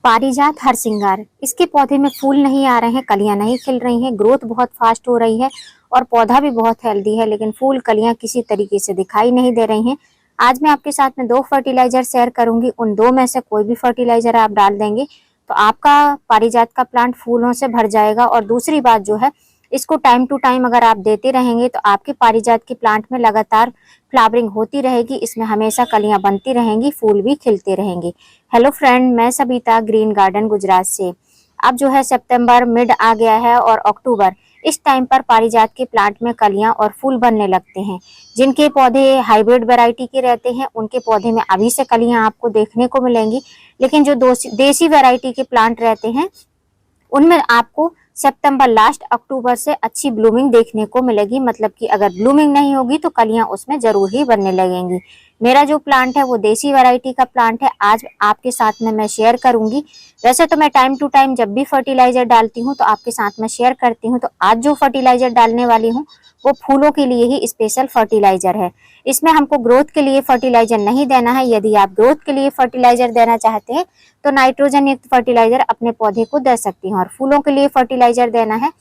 पारिजात हरसिंगार, इसके पौधे में फूल नहीं आ रहे हैं, कलियां नहीं खिल रही हैं, ग्रोथ बहुत फास्ट हो रही है और पौधा भी बहुत हेल्दी है, लेकिन फूल कलियां किसी तरीके से दिखाई नहीं दे रही हैं। आज मैं आपके साथ में 2 फर्टिलाइजर शेयर करूंगी। उन 2 में से कोई भी फर्टिलाइजर आप डाल देंगे तो आपका पारिजात का प्लांट फूलों से भर जाएगा। और दूसरी बात जो है, इसको टाइम टू टाइम अगर आप देते रहेंगे तो आपके पारिजात के प्लांट में लगातार फ्लावरिंग होती रहेगी, इसमें हमेशा कलियां बनती रहेंगी, फूल भी खिलते रहेंगे। हेलो फ्रेंड, मैं सबिता ग्रीन गार्डन गुजरात से। अब जो है सितंबर मिड आ गया है और अक्टूबर, इस टाइम पर पारिजात के प्लांट में कलियां और फूल बनने लगते हैं। जिनके पौधे हाइब्रिड वैरायटी के रहते हैं उनके पौधे में अभी से कलियां आपको देखने को मिलेंगी, लेकिन जो देसी वैरायटी के प्लांट रहते हैं उनमें आपको सितंबर लास्ट अक्टूबर से अच्छी ब्लूमिंग देखने को मिलेगी। मतलब कि अगर ब्लूमिंग नहीं होगी तो कलियां उसमें जरूर ही बनने लगेंगी। मेरा जो प्लांट है वो देसी वैरायटी का प्लांट है, आज आपके साथ में मैं शेयर करूंगी। वैसे तो मैं टाइम टू टाइम जब भी फर्टिलाइजर डालती हूँ तो आपके साथ में शेयर करती हूँ, तो आज जो फर्टिलाइजर डालने वाली हूँ वो फूलों के लिए ही स्पेशल फर्टिलाइजर है। इसमें हमको ग्रोथ के लिए फर्टिलाइजर नहीं देना है। यदि आप ग्रोथ के लिए फर्टिलाइजर देना चाहते हैं तो नाइट्रोजन युक्त फर्टिलाइजर अपने पौधे को दे सकती हैं, और फूलों के लिए फर्टिलाइजर देना है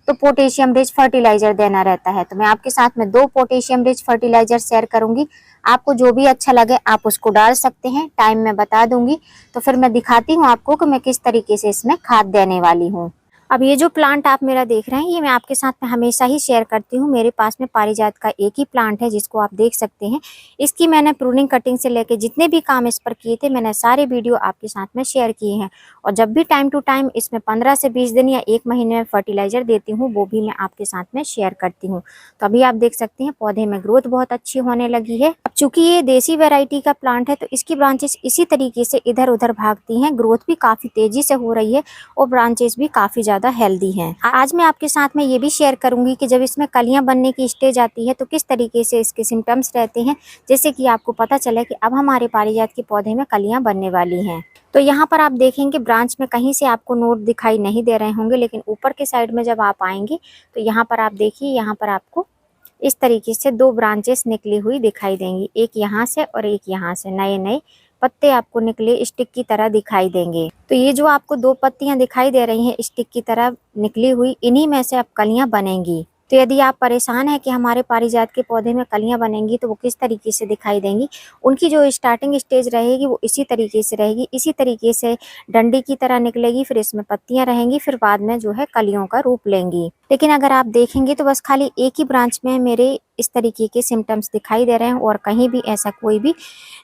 तो पोटेशियम रिच फर्टिलाइजर देना रहता है। तो मैं आपके साथ में 2 पोटेशियम रिच फर्टिलाइजर शेयर करूंगी। आपको जो भी अच्छा लगे आप उसको डाल सकते हैं, टाइम मैं बता दूंगी। तो फिर मैं दिखाती हूँ आपको कि मैं किस तरीके से इसमें खाद देने वाली हूँ। अब ये जो प्लांट आप मेरा देख रहे हैं ये मैं आपके साथ में हमेशा ही शेयर करती हूँ। मेरे पास में पारिजात का एक ही प्लांट है जिसको आप देख सकते हैं। इसकी मैंने प्रूनिंग कटिंग से लेके जितने भी काम इस पर किए थे मैंने सारे वीडियो आपके साथ में शेयर किए हैं। और जब भी टाइम टू टाइम इसमें 15 से 20 दिन या 1 महीने में फर्टिलाइजर देती हूँ वो भी मैं आपके साथ में शेयर करती हूँ। तो अभी आप देख सकते हैं पौधे में ग्रोथ बहुत अच्छी होने लगी है। अब चूंकि ये देसी वेराइटी का प्लांट है तो इसकी ब्रांचेस इसी तरीके से इधर उधर भागती हैं, ग्रोथ भी काफी तेजी से हो रही है और ब्रांचेस भी काफी ज्यादा हेल्दी हैं। आज मैं आपके साथ में ये भी शेयर करूंगी कि जब इसमें कलियां बनने की स्टेज आती है तो किस तरीके से इसके सिम्टम्स रहते हैं, जैसे कि आपको पता चले कि अब हमारे पारिजात के पौधे में कलियां बनने वाली हैं। तो यहाँ पर आप देखेंगे ब्रांच में कहीं से आपको नोट दिखाई नहीं दे रहे होंगे, लेकिन ऊपर के साइड में जब आप आएंगे तो यहाँ पर आप देखिए, यहाँ पर आपको इस तरीके से 2 ब्रांचेस निकली हुई दिखाई देंगी, एक यहाँ से और एक यहाँ से। नए नए पत्ते आपको निकले स्टिक की तरह दिखाई देंगे। तो ये जो आपको 2 पत्तियां दिखाई दे रही हैं स्टिक की तरह निकली हुई, इन्हीं में से अब कलियां बनेंगी। तो यदि आप परेशान हैं कि हमारे पारिजात के पौधे में कलियां बनेंगी तो वो किस तरीके से दिखाई देंगी, उनकी जो स्टार्टिंग स्टेज रहेगी वो इसी तरीके से रहेगी। इसी तरीके से डंडी की तरह निकलेगी, फिर इसमें पत्तियां रहेंगी, फिर बाद में जो है कलियों का रूप लेंगी। लेकिन अगर आप देखेंगे तो बस खाली एक ही ब्रांच में मेरे इस तरीके के सिम्टम्स दिखाई दे रहे हैं और कहीं भी ऐसा कोई भी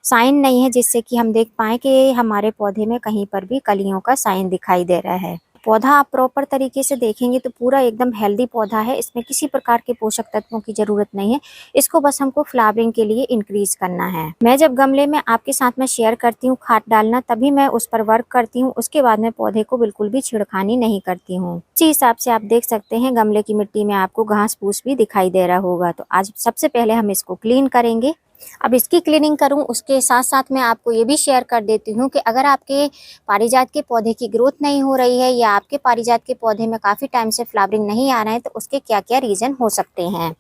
साइन नहीं है जिससे कि हम देख पाए कि हमारे पौधे में कहीं पर भी कलियों का साइन दिखाई दे रहा है। पौधा आप प्रॉपर तरीके से देखेंगे तो पूरा एकदम हेल्दी पौधा है, इसमें किसी प्रकार के पोषक तत्वों की जरूरत नहीं है। इसको बस हमको फ्लावरिंग के लिए इंक्रीज करना है। मैं जब गमले में आपके साथ में शेयर करती हूँ खाद डालना तभी मैं उस पर वर्क करती हूँ, उसके बाद में पौधे को बिल्कुल भी छिड़खानी नहीं करती हूँ। इसी हिसाब से आप देख सकते हैं गमले की मिट्टी में आपको घास फूस भी दिखाई दे रहा होगा। तो आज सबसे पहले हम इसको क्लीन करेंगे। अब इसकी क्लीनिंग करूं उसके साथ साथ मैं आपको ये भी शेयर कर देती हूँ कि अगर आपके पारिजात के पौधे की ग्रोथ नहीं हो रही है या आपके पारिजात के पौधे में काफ़ी टाइम से फ्लावरिंग नहीं आ रहे हैं तो उसके क्या क्या रीज़न हो सकते हैं।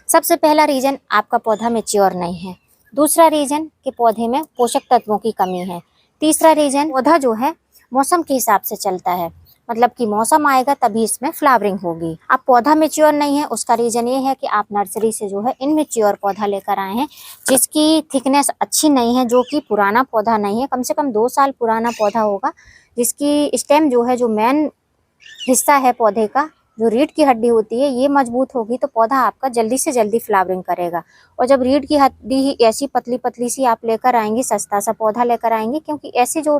सबसे पहला रीज़न आपका पौधा मैच्योर नहीं है। दूसरा रीज़न कि पौधे में पोषक तत्वों की कमी है। तीसरा रीज़न पौधा जो है मौसम के हिसाब से चलता है, मतलब कि मौसम आएगा तभी इसमें फ्लावरिंग होगी। अब पौधा मैच्योर नहीं है उसका रीजन ये है कि आप नर्सरी से जो है इनमेच्योर पौधा लेकर आए हैं जिसकी थिकनेस अच्छी नहीं है, जो कि पुराना पौधा नहीं है, कम से कम 2 साल पुराना पौधा होगा, जिसकी स्टेम जो है जो मेन हिस्सा है पौधे का, जो रीढ़ की हड्डी होती है ये मजबूत होगी तो पौधा आपका जल्दी से जल्दी फ्लावरिंग करेगा। और जब रीढ़ की हड्डी ही ऐसी पतली पतली सी आप लेकर आएंगे, सस्ता सा पौधा लेकर आएंगे, क्योंकि ऐसे जो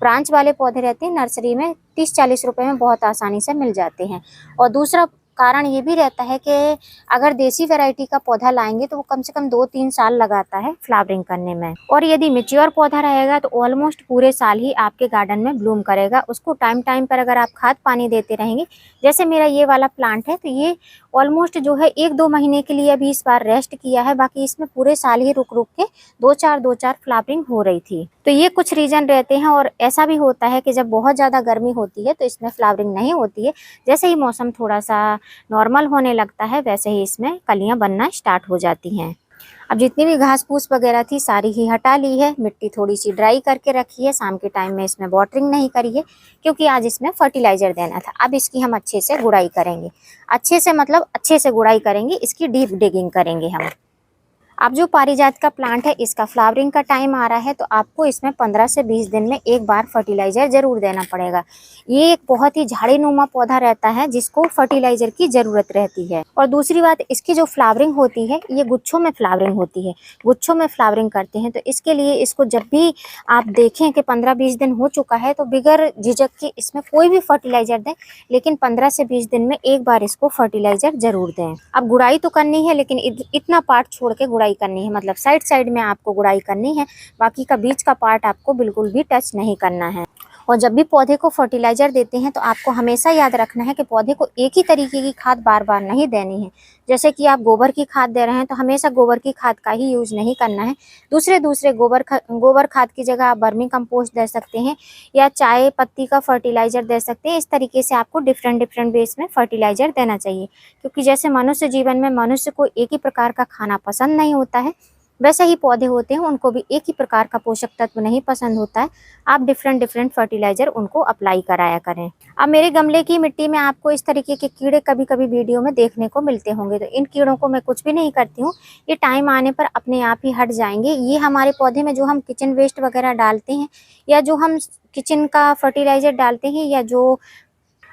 ब्रांच वाले पौधे रहते हैं नर्सरी में 30-40 रुपए में बहुत आसानी से मिल जाते हैं। और दूसरा कारण ये भी रहता है कि अगर देसी वैरायटी का पौधा लाएंगे तो वो कम से कम 2-3 साल लगाता है फ्लावरिंग करने में, और यदि मैच्योर पौधा रहेगा तो ऑलमोस्ट पूरे साल ही आपके गार्डन में ब्लूम करेगा। उसको टाइम टाइम पर अगर आप खाद पानी देते रहेंगे, जैसे मेरा ये वाला प्लांट है तो ये ऑलमोस्ट जो है 1-2 महीने के लिए अभी इस बार रेस्ट किया है, बाकी इसमें पूरे साल ही रुक रुक के 2-4 फ्लावरिंग हो रही थी। तो ये कुछ रीजन रहते हैं। और ऐसा भी होता है कि जब बहुत ज़्यादा गर्मी होती है तो इसमें फ्लावरिंग नहीं होती है, जैसे ही मौसम थोड़ा सा नॉर्मल होने लगता है वैसे ही इसमें कलियां बनना स्टार्ट हो जाती हैं। अब जितनी भी घास फूस वगैरह थी सारी ही हटा ली है, मिट्टी थोड़ी सी ड्राई करके रखी है। शाम के टाइम में इसमें वाटरिंग नहीं करी है क्योंकि आज इसमें फर्टिलाइजर देना था। अब इसकी हम अच्छे से गुड़ाई करेंगे, अच्छे से मतलब अच्छे से गुड़ाई करेंगे, इसकी डीप डिगिंग करेंगे हम। अब जो पारिजात का प्लांट है इसका फ्लावरिंग का टाइम आ रहा है, तो आपको इसमें 15 से 20 दिन में एक बार फर्टिलाइजर जरूर देना पड़ेगा। ये एक बहुत ही झाड़ीनुमा पौधा रहता है जिसको फर्टिलाइजर की जरूरत रहती है। और दूसरी बात, इसकी जो फ्लावरिंग होती है ये गुच्छों में फ्लावरिंग होती है, गुच्छों में फ्लावरिंग करते हैं। तो इसके लिए इसको जब भी आप देखें कि 15-20 दिन हो चुका है तो बिगर झिझक के इसमें कोई भी फर्टिलाइजर दें, लेकिन 15 से 20 दिन में एक बार इसको फर्टिलाइजर जरूर दें। अब गुड़ाई तो करनी है, लेकिन इतना पार्ट छोड़ के गुड़ाई करनी है, मतलब साइड साइड में आपको गुड़ाई करनी है, बाकी का बीच का पार्ट आपको बिल्कुल भी टच नहीं करना है। और जब भी पौधे को फर्टिलाइजर देते हैं तो आपको हमेशा याद रखना है कि पौधे को एक ही तरीके की खाद बार बार नहीं देनी है। जैसे कि आप गोबर की खाद दे रहे हैं तो हमेशा गोबर की खाद का ही यूज नहीं करना है। दूसरे गोबर खाद की जगह आप वर्मी कंपोस्ट दे सकते हैं या चाय पत्ती का फर्टिलाइजर दे सकते हैं। इस तरीके से आपको डिफरेंट बेस में फर्टिलाइजर देना चाहिए, क्योंकि जैसे मनुष्य जीवन में मनुष्य को एक ही प्रकार का खाना पसंद नहीं होता है, वैसे ही पौधे होते हैं उनको भी एक ही प्रकार का पोषक तत्व नहीं पसंद होता है। आप डिफरेंट फर्टिलाइजर उनको अप्लाई कराया करें। अब मेरे गमले की मिट्टी में आपको इस तरीके के कीड़े कभी कभी वीडियो में देखने को मिलते होंगे, तो इन कीड़ों को मैं कुछ भी नहीं करती हूँ, ये टाइम आने पर अपने आप ही हट जाएंगे। ये हमारे पौधे में जो हम किचन वेस्ट वगैरह डालते हैं या जो हम किचन का फर्टिलाइजर डालते हैं या जो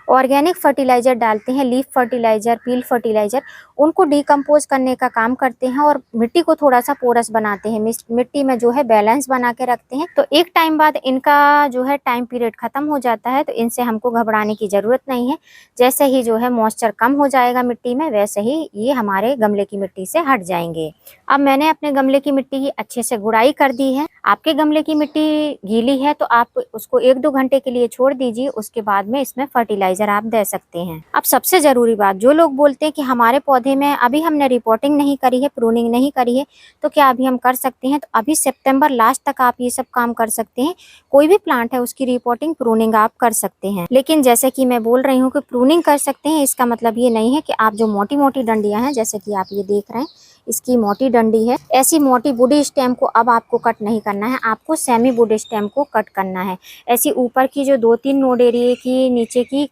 ऑर्गेनिक फर्टिलाइजर डालते हैं, लीफ फर्टिलाइजर, पील फर्टिलाइजर, उनको डिकम्पोज करने का काम करते हैं और मिट्टी को थोड़ा सा पोरस बनाते हैं, मिट्टी में जो है बैलेंस बना के रखते हैं। तो एक टाइम बाद इनका जो है टाइम पीरियड खत्म हो जाता है, तो इनसे हमको घबराने की जरूरत नहीं है। जैसे ही जो है मॉइस्चर कम हो जाएगा मिट्टी में, वैसे ही ये हमारे गमले की मिट्टी से हट जाएंगे। अब मैंने अपने गमले की मिट्टी की अच्छे से गुड़ाई कर दी है। आपके गमले की मिट्टी गीली है तो आप उसको 1-2 घंटे के लिए छोड़ दीजिए, उसके बाद में इसमें फर्टिलाइजर आप दे सकते हैं। अब सबसे जरूरी बात, जो लोग बोलते हैं कि हमारे पौधे में अभी हमने रिपोर्टिंग नहीं करी है, प्रूनिंग नहीं करी है, तो क्या अभी हम कर सकते हैं? तो अभी सितंबर लास्ट तक आप ये सब काम कर सकते हैं। कोई भी प्लांट है उसकी रिपोर्टिंग, प्रूनिंग आप कर सकते हैं। लेकिन जैसे कि मैं बोल रही हूँ कि प्रूनिंग कर सकते हैं, इसका मतलब ये नहीं है कि आप जो मोटी मोटी डंडियां हैं, जैसे कि आप ये देख रहे हैं इसकी मोटी डंडी है, ऐसी मोटी वुड स्टेम को अब आपको कट नहीं करना है, आपको सेमी वुड स्टेम को कट करना है। ऐसी ऊपर की जो 2-3 नोड एरिया की नीचे की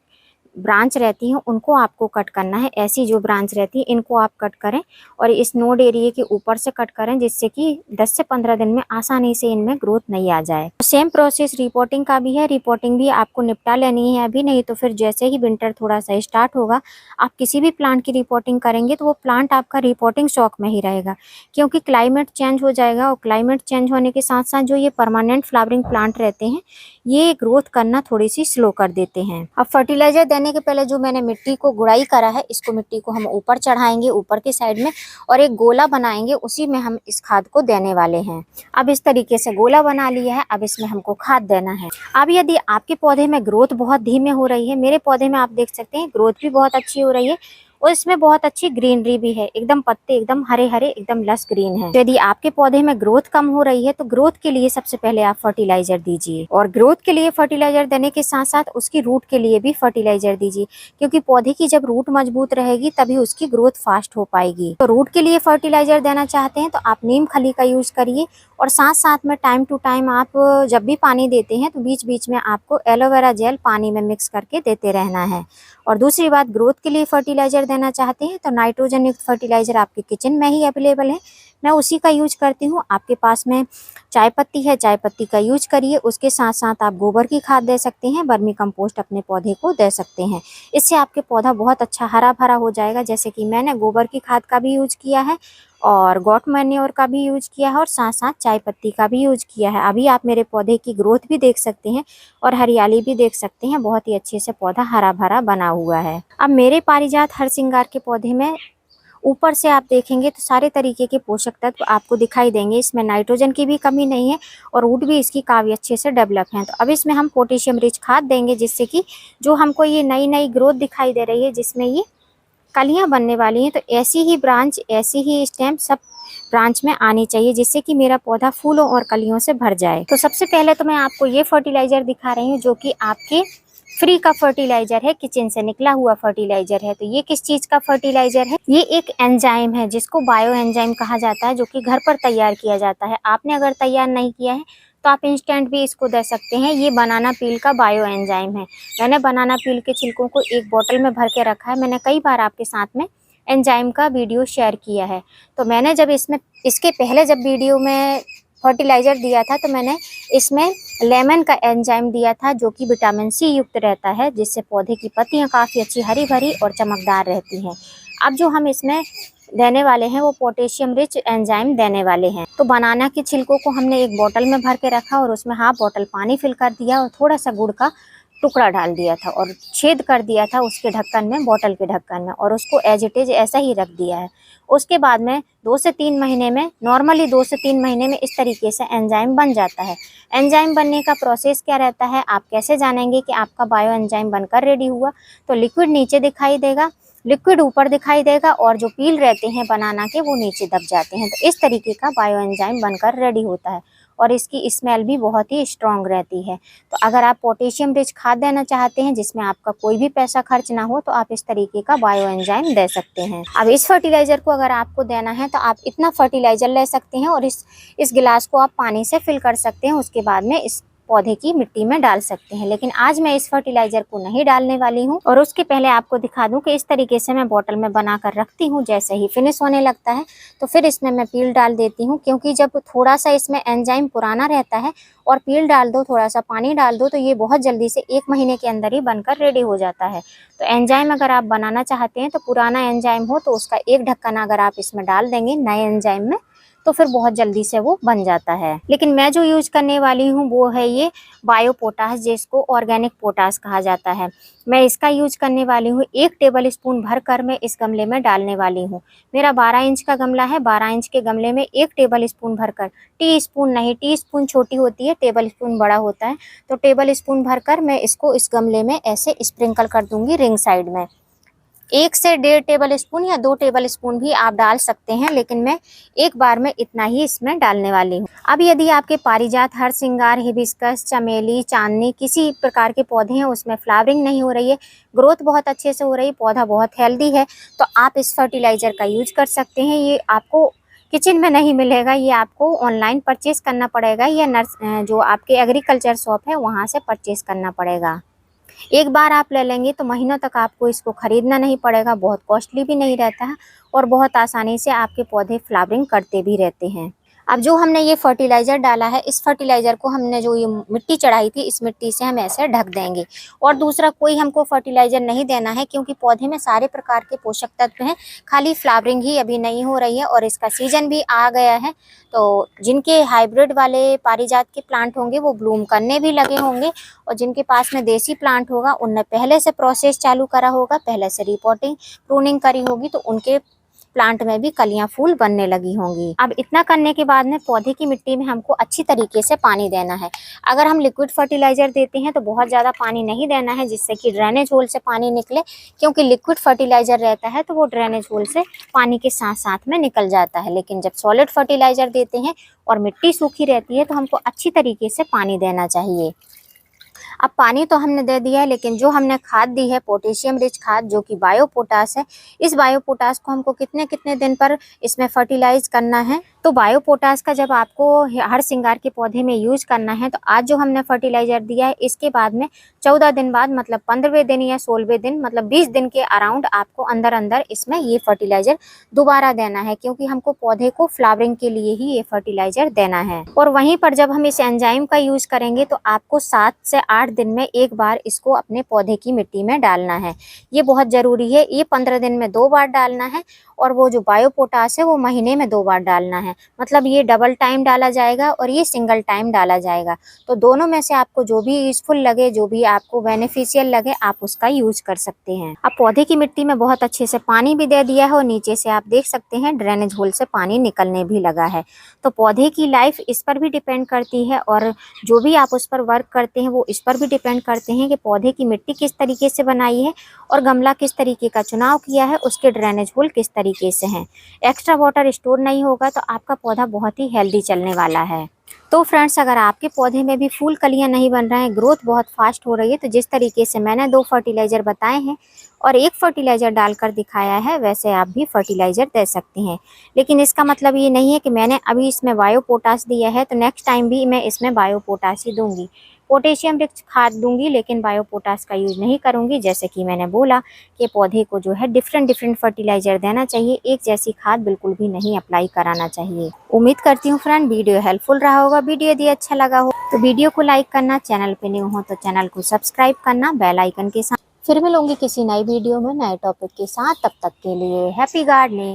ब्रांच रहती हैं उनको आपको कट करना है। ऐसी जो ब्रांच रहती है इनको आप कट करें और इस नोड एरिया के ऊपर से कट करें, जिससे कि 10 से 15 दिन में आसानी से इनमें ग्रोथ नहीं आ जाए। सेम प्रोसेस रिपोर्टिंग का भी है, रिपोर्टिंग भी आपको निपटा लेनी है अभी, नहीं तो फिर जैसे ही विंटर थोड़ा सा स्टार्ट होगा, आप किसी भी प्लांट की रिपोर्टिंग करेंगे तो वो प्लांट आपका रिपोर्टिंग शॉक में ही रहेगा, क्योंकि क्लाइमेट चेंज हो जाएगा। और क्लाइमेट चेंज होने के साथ साथ जो ये परमानेंट फ्लावरिंग प्लांट रहते हैं ये ग्रोथ करना थोड़ी सी स्लो कर देते हैं। अब फर्टिलाइजर देने के पहले जो मैंने मिट्टी को गुड़ाई करा है, इसको मिट्टी को हम ऊपर चढ़ाएंगे ऊपर के साइड में और एक गोला बनाएंगे, उसी में हम इस खाद को देने वाले हैं। अब इस तरीके से गोला बना लिया है, अब इसमें हमको खाद देना है। अब यदि आपके पौधे में ग्रोथ बहुत धीमे हो रही है, मेरे पौधे में आप देख सकते हैं ग्रोथ भी बहुत अच्छी हो रही है और इसमें बहुत अच्छी ग्रीनरी भी है, एकदम पत्ते एकदम हरे हरे एकदम लस ग्रीन है। यदि आपके पौधे में ग्रोथ कम हो रही है तो ग्रोथ के लिए सबसे पहले आप फर्टिलाइजर दीजिए, और ग्रोथ के लिए फर्टिलाइजर देने के साथ साथ उसकी रूट के लिए भी फर्टिलाइजर दीजिए, क्योंकि पौधे की जब रूट मजबूत रहेगी तभी उसकी ग्रोथ फास्ट हो पाएगी। तो रूट के लिए फर्टिलाइजर देना चाहते हैं तो आप नीम खली का यूज करिए, और साथ साथ में टाइम टू टाइम आप जब भी पानी देते हैं तो बीच बीच में आपको एलोवेरा जेल पानी में मिक्स करके देते रहना है। और दूसरी बात, ग्रोथ के लिए फर्टिलाइजर देना चाहते हैं तो नाइट्रोजन युक्त फर्टिलाइजर आपके किचन में ही अवेलेबल है, मैं उसी का यूज करती हूँ। आपके पास में चाय पत्ती है, चाय पत्ती का यूज करिए, उसके साथ साथ आप गोबर की खाद दे सकते हैं, वर्मी कंपोस्ट अपने पौधे को दे सकते हैं। इससे आपके पौधा बहुत अच्छा हरा भरा हो जाएगा। जैसे कि मैंने गोबर की खाद का भी यूज किया है और गॉट मैन्योर का भी यूज किया है और साथ साथ चाय पत्ती का भी यूज किया है। अभी आप मेरे पौधे की ग्रोथ भी देख सकते हैं और हरियाली भी देख सकते हैं, बहुत ही अच्छे से पौधा हरा भरा बना हुआ है। अब मेरे पारिजात हरसिंगार के पौधे में ऊपर से आप देखेंगे तो सारे तरीके के पोषक तत्व आपको दिखाई देंगे, इसमें नाइट्रोजन की भी कमी नहीं है और रूट भी इसकी काफ़ी अच्छे से डेवलप है। तो अब इसमें हम पोटेशियम रिच खाद देंगे, जिससे कि जो हमको ये नई नई ग्रोथ दिखाई दे रही है जिसमें ये कलियां बनने वाली हैं, तो ऐसी ही ब्रांच ऐसी ही स्टेम सब ब्रांच में आनी चाहिए, जिससे कि मेरा पौधा फूलों और कलियों से भर जाए। तो सबसे पहले तो मैं आपको ये फर्टिलाइजर दिखा रही हूँ जो कि आपके फ्री का फर्टिलाइजर है, किचन से निकला हुआ फर्टिलाइजर है। तो ये किस चीज का फर्टिलाइजर है? ये एक एंजाइम है जिसको बायो एंजाइम कहा जाता है, जो कि घर पर तैयार किया जाता है। आपने अगर तैयार नहीं किया है तो आप इंस्टेंट भी इसको दे सकते हैं। ये बनाना पील का बायो एंजाइम है। मैंने बनाना पील के छिलकों को एक बोतल में भर के रखा है। मैंने कई बार आपके साथ में एंजाइम का वीडियो शेयर किया है। तो मैंने जब इसके पहले जब वीडियो में फर्टिलाइजर दिया था तो मैंने इसमें लेमन का एंजाइम दिया था, जो कि विटामिन सी युक्त रहता है, जिससे पौधे की पत्तियां काफ़ी अच्छी हरी भरी और चमकदार रहती हैं। अब जो हम इसमें देने वाले हैं वो पोटेशियम रिच एंजाइम देने वाले हैं। तो बनाना के छिलकों को हमने एक बोतल में भर के रखा और उसमें हाफ बोतल पानी फिल कर दिया और थोड़ा सा गुड़ का टुकड़ा डाल दिया था और छेद कर दिया था उसके ढक्कन में, बोतल के ढक्कन में, और उसको एज इट इज ऐसा ही रख दिया है। उसके बाद में 2 से 3 महीने में, नॉर्मली 2 से 3 महीने में इस तरीके से एंजाइम बन जाता है। एंजाइम बनने का प्रोसेस क्या रहता है, आप कैसे जानेंगे कि आपका बायो एंजाइम बनकर रेडी हुआ? तो लिक्विड नीचे दिखाई देगा, लिक्विड ऊपर दिखाई देगा, और जो पील रहते हैं बनाना के वो नीचे दब जाते हैं। तो इस तरीके का बायो एंजाइम बनकर रेडी होता है और इसकी स्मेल भी बहुत ही स्ट्रॉन्ग रहती है। तो अगर आप पोटेशियम रिच खाद देना चाहते हैं जिसमें आपका कोई भी पैसा खर्च ना हो, तो आप इस तरीके का बायो एंजाइम दे सकते हैं। अब इस फर्टिलाइजर को अगर आपको देना है तो आप इतना फर्टिलाइजर ले सकते हैं और इस गिलास को आप पानी से फिल कर सकते हैं। उसके बाद में इस पौधे की मिट्टी में डाल सकते हैं। लेकिन आज मैं इस फर्टिलाइजर को नहीं डालने वाली हूँ, और उसके पहले आपको दिखा दूं कि इस तरीके से मैं बोतल में बना कर रखती हूँ। जैसे ही फिनिश होने लगता है तो फिर इसमें मैं पील डाल देती हूँ, क्योंकि जब थोड़ा सा इसमें एंजाइम पुराना रहता है और पील डाल दो, थोड़ा सा पानी डाल दो, तो ये बहुत जल्दी से 1 महीने के अंदर ही बनकर रेडी हो जाता है। तो एंजाइम अगर आप बनाना चाहते हैं तो पुराना एंजाइम हो तो उसका एक ढक्कन अगर आप इसमें डाल देंगे नए एंजाइम में, तो फिर बहुत जल्दी से वो बन जाता है। लेकिन मैं जो यूज करने वाली हूँ वो है ये बायो पोटास, जिसको ऑर्गेनिक पोटास कहा जाता है। मैं इसका यूज करने वाली हूँ 1 टेबल स्पून भर कर मैं इस गमले में डालने वाली हूँ। मेरा 12 इंच का गमला है, 12 इंच के गमले में 1 टेबल स्पून भरकर, टी स्पून नहीं, टी स्पून छोटी होती है, टेबल स्पून बड़ा होता है, तो टेबल स्पून भरकर मैं इसको इस गमले में ऐसे स्प्रिंकल कर दूंगी रिंग साइड में। 1 से 1.5 टेबल स्पून या 2 टेबल स्पून भी आप डाल सकते हैं, लेकिन मैं एक बार में इतना ही इसमें डालने वाली हूँ। अब यदि आपके पारिजात, हरसिंगार, हिबिस्कस, चमेली, चांदनी किसी प्रकार के पौधे हैं, उसमें फ्लावरिंग नहीं हो रही है, ग्रोथ बहुत अच्छे से हो रही है, पौधा बहुत हेल्दी है, तो आप इस फर्टिलाइजर का यूज कर सकते हैं। ये आपको किचन में नहीं मिलेगा, ये आपको ऑनलाइन परचेज करना पड़ेगा या जो आपके एग्रीकल्चर शॉप है वहाँ से परचेज करना पड़ेगा। एक बार आप ले लेंगे तो महीनों तक आपको इसको खरीदना नहीं पड़ेगा, बहुत कॉस्टली भी नहीं रहता है और बहुत आसानी से आपके पौधे फ्लावरिंग करते भी रहते हैं। अब जो हमने ये फर्टिलाइज़र डाला है, इस फर्टिलाइज़र को हमने जो ये मिट्टी चढ़ाई थी, इस मिट्टी से हम ऐसे ढक देंगे और दूसरा कोई हमको फर्टिलाइज़र नहीं देना है, क्योंकि पौधे में सारे प्रकार के पोषक तत्व हैं, खाली फ्लावरिंग ही अभी नहीं हो रही है और इसका सीजन भी आ गया है। तो जिनके हाइब्रिड वाले पारिजात के प्लांट होंगे वो ब्लूम करने भी लगे होंगे, और जिनके पास में देसी प्लांट होगा उनने पहले से प्रोसेस चालू करा होगा, पहले से रिपोर्टिंग प्रूनिंग करी होगी, तो उनके प्लांट में भी कलियां फूल बनने लगी होंगी। अब इतना करने के बाद में पौधे की मिट्टी में हमको अच्छी तरीके से पानी देना है। अगर हम लिक्विड फर्टिलाइजर देते हैं तो बहुत ज़्यादा पानी नहीं देना है, जिससे कि ड्रेनेज होल से पानी निकले, क्योंकि लिक्विड फर्टिलाइजर रहता है तो वो ड्रेनेज होल से पानी के साथ साथ में निकल जाता है। लेकिन जब सॉलिड फर्टिलाइजर देते हैं और मिट्टी सूखी रहती है तो हमको अच्छी तरीके से पानी देना चाहिए। अब पानी तो हमने दे दिया है, लेकिन जो हमने खाद दी है पोटेशियम रिच खाद, जो कि बायो पोटास है, इस बायो पोटास को हमको कितने कितने दिन पर इसमें फर्टिलाइज करना है। तो बायो पोटास का जब आपको हर सिंगार के पौधे में यूज करना है, तो आज जो हमने फर्टिलाइजर दिया है इसके बाद में 14 दिन बाद, मतलब 15वें दिन या 16वें दिन, मतलब 20 दिन के अराउंड आपको अंदर अंदर इसमें ये फर्टिलाइजर दोबारा देना है, क्योंकि हमको पौधे को फ्लावरिंग के लिए ही ये फर्टिलाइजर देना है। और वहीं पर जब हम इस एंजाइम का यूज करेंगे तो आपको 7 से 8 दिन में एक बार इसको अपने पौधे की मिट्टी में डालना है। ये बहुत ज़रूरी है। ये 15 दिन में 2 बार डालना है और वो जो बायो पोटास है वो महीने में 2 बार डालना है। मतलब ये डबल टाइम डाला जाएगा और ये सिंगल टाइम डाला जाएगा। तो दोनों में से आपको जो भी यूजफुल लगे, जो भी आपको बेनिफिशियल लगे, आप उसका यूज कर सकते हैं। अब पौधे की मिट्टी में बहुत अच्छे से पानी भी दे दिया है और नीचे से आप देख सकते हैं ड्रेनेज होल से पानी निकलने भी लगा है। तो पौधे की लाइफ इस पर भी डिपेंड करती है और जो भी आप उस पर वर्क करते हैं वो इस पर भी डिपेंड करते हैं कि पौधे की मिट्टी किस तरीके से बनाई है और गमला किस तरीके का चुनाव किया है, उसके ड्रेनेज होल किस तरीके से हैं। एक्स्ट्रा वाटर स्टोर नहीं होगा तो आपका पौधा बहुत ही हेल्दी चलने वाला है। तो फ्रेंड्स, अगर आपके पौधे में भी फूल कलियां नहीं बन रहे हैं, ग्रोथ बहुत फास्ट हो रही है, तो जिस तरीके से मैंने 2 फर्टिलाइज़र बताए हैं और 1 फर्टिलाइज़र डालकर दिखाया है, वैसे आप भी फर्टिलाइज़र दे सकते हैं। लेकिन इसका मतलब ये नहीं है कि मैंने अभी इसमें बायो पोटाश दिया है तो नेक्स्ट टाइम भी मैं इसमें बायो पोटाश ही दूंगी। पोटेशियम रिच खाद दूंगी, लेकिन बायो पोटाश का यूज नहीं करूंगी। जैसे कि मैंने बोला कि पौधे को जो है डिफरेंट डिफरेंट फर्टिलाइजर देना चाहिए, एक जैसी खाद बिल्कुल भी नहीं अप्लाई कराना चाहिए। उम्मीद करती हूँ फ्रेंड वीडियो हेल्पफुल रहा होगा। वीडियो यदि अच्छा लगा हो तो वीडियो को लाइक करना, चैनल पे न्यू हो तो चैनल को सब्सक्राइब करना बेल आइकन के साथ। फिर मिलूंगी किसी नई वीडियो में नए टॉपिक के साथ। तब तक के लिए हैप्पी गार्डनिंग।